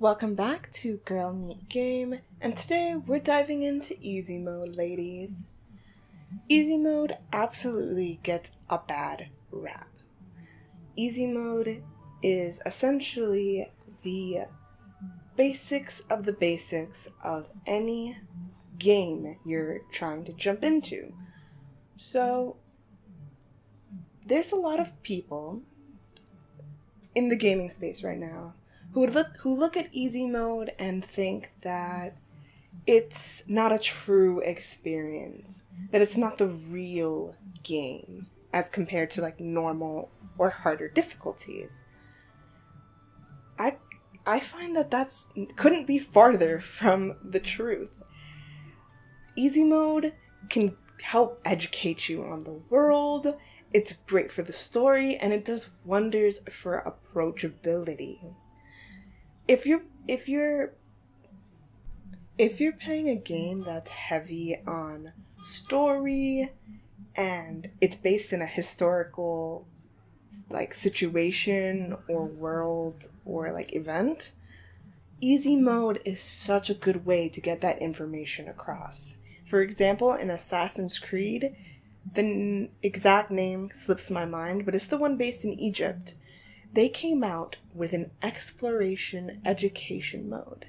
Welcome back to Girl Meet Game, and today we're diving into easy mode, ladies. Easy mode absolutely gets a bad rap. Easy mode is essentially the basics of any game you're trying to jump into. So, there's a lot of people in the gaming space right now who look at easy mode and think that it's not a true experience, that it's not the real game as compared to like normal or harder difficulties. I find that couldn't be farther from the truth. Easy mode can help educate you on the world. It's great for the story, and it does wonders for approachability. If you're playing a game that's heavy on story and it's based in a historical like situation or world or like event, easy mode is such a good way to get that information across. For example, in Assassin's Creed, the exact name slips my mind, but it's the one based in Egypt. They came out with an exploration education mode.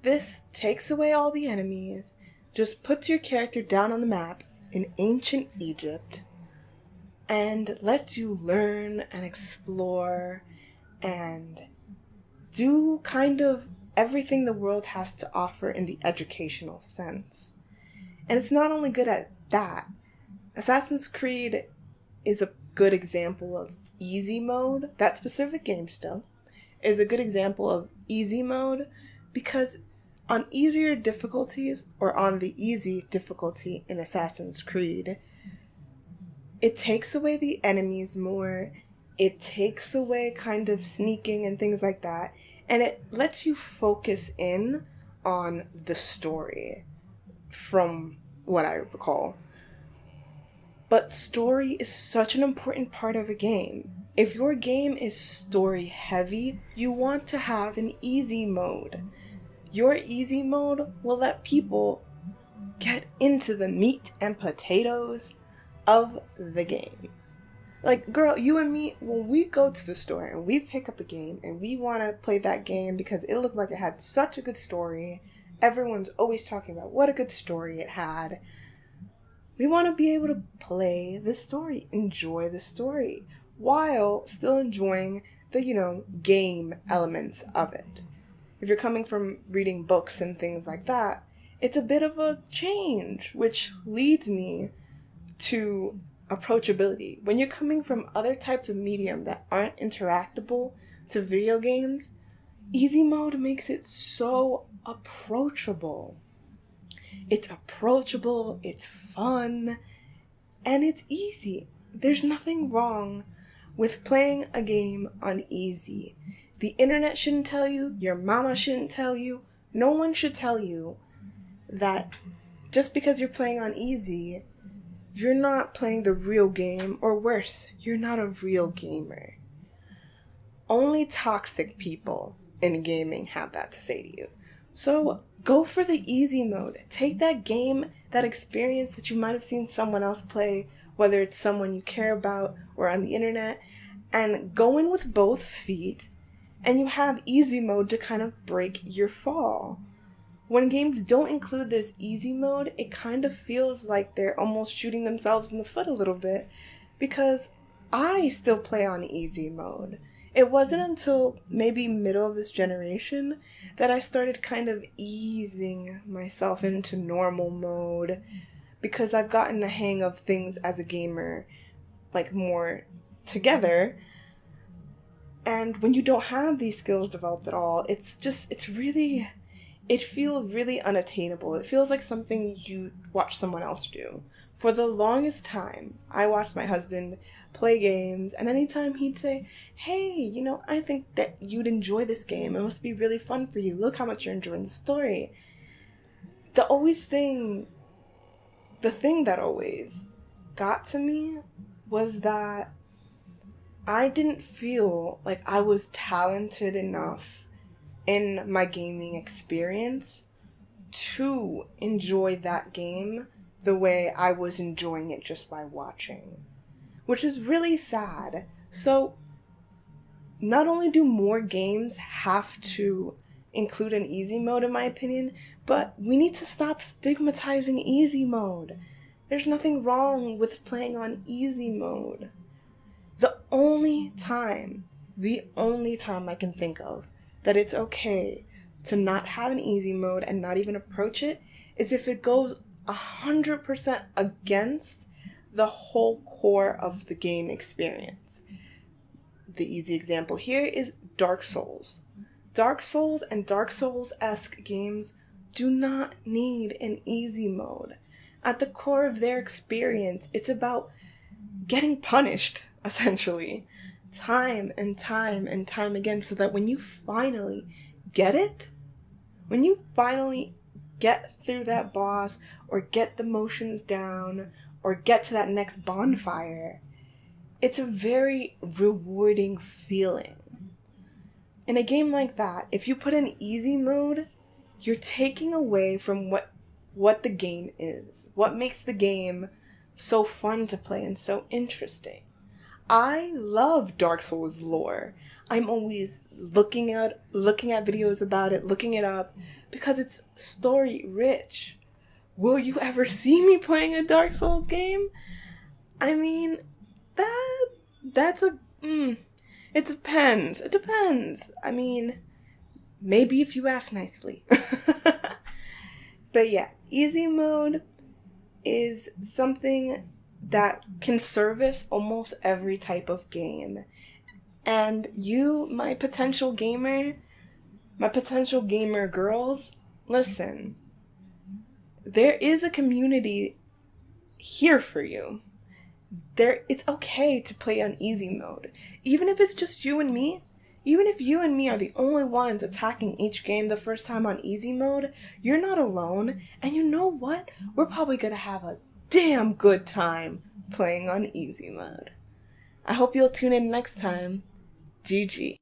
This takes away all the enemies, just puts your character down on the map in ancient Egypt, and lets you learn and explore and do kind of everything the world has to offer in the educational sense. And it's not only good at that. Assassin's Creed is a good example of easy mode. That specific game still is a good example of easy mode because on easier difficulties or on the easy difficulty in Assassin's Creed, it takes away the enemies more. It takes away kind of sneaking and things like that. And it lets you focus in on the story from what I recall. But story is such an important part of a game. If your game is story heavy, you want to have an easy mode. Your easy mode will let people get into the meat and potatoes of the game. Like, girl, you and me, when we go to the store and we pick up a game and we want to play that game because it looked like it had such a good story, everyone's always talking about what a good story it had. We want to be able to play the story, enjoy the story, while still enjoying the, game elements of it. If you're coming from reading books and things like that, it's a bit of a change, which leads me to approachability. When you're coming from other types of medium that aren't interactable to video games, easy mode makes it so approachable. It's approachable, it's fun, and it's easy. There's nothing wrong with playing a game on easy. The internet shouldn't tell you, your mama shouldn't tell you, no one should tell you that just because you're playing on easy, you're not playing the real game, or worse, you're not a real gamer. Only toxic people in gaming have that to say to you. So go for the easy mode. Take that game, that experience that you might have seen someone else play, whether it's someone you care about or on the internet, and go in with both feet, and you have easy mode to kind of break your fall. When games don't include this easy mode, it kind of feels like they're almost shooting themselves in the foot a little bit, because I still play on easy mode. It wasn't until maybe middle of this generation that I started kind of easing myself into normal mode, because I've gotten a hang of things as a gamer, like more together. And when you don't have these skills developed at all, it feels really unattainable. It feels like something you watch someone else do. For the longest time, I watched my husband play games, and anytime he'd say, hey, I think that you'd enjoy this game. It must be really fun for you. Look how much you're enjoying the story. The thing that always got to me was that I didn't feel like I was talented enough in my gaming experience to enjoy that game the way I was enjoying it just by watching, which is really sad. So not only do more games have to include an easy mode, in my opinion, but we need to stop stigmatizing easy mode. There's nothing wrong with playing on easy mode. The only time I can think of that it's okay to not have an easy mode and not even approach it is if it goes 100% against the whole core of the game experience. The easy example here is Dark Souls. Dark Souls and Dark Souls-esque games do not need an easy mode. At the core of their experience, it's about getting punished, essentially, time and time and time again, so that when you finally get it, when you finally get through that boss, or get the motions down, or get to that next bonfire, it's a very rewarding feeling. In a game like that, if you put in easy mode, you're taking away from what the game is, what makes the game so fun to play and so interesting. I love Dark Souls lore. I'm always looking at videos about it, looking it up, because it's story rich. Will you ever see me playing a Dark Souls game? I mean, that's a it depends. It depends. I mean, maybe if you ask nicely. But yeah, easy mode is something that can service almost every type of game. And you, my potential gamer girls, listen. There is a community here for you. It's okay to play on easy mode. Even if it's just you and me, even if you and me are the only ones attacking each game the first time on easy mode, you're not alone. And you know what? We're probably gonna have a damn good time playing on easy mode. I hope you'll tune in next time. GG.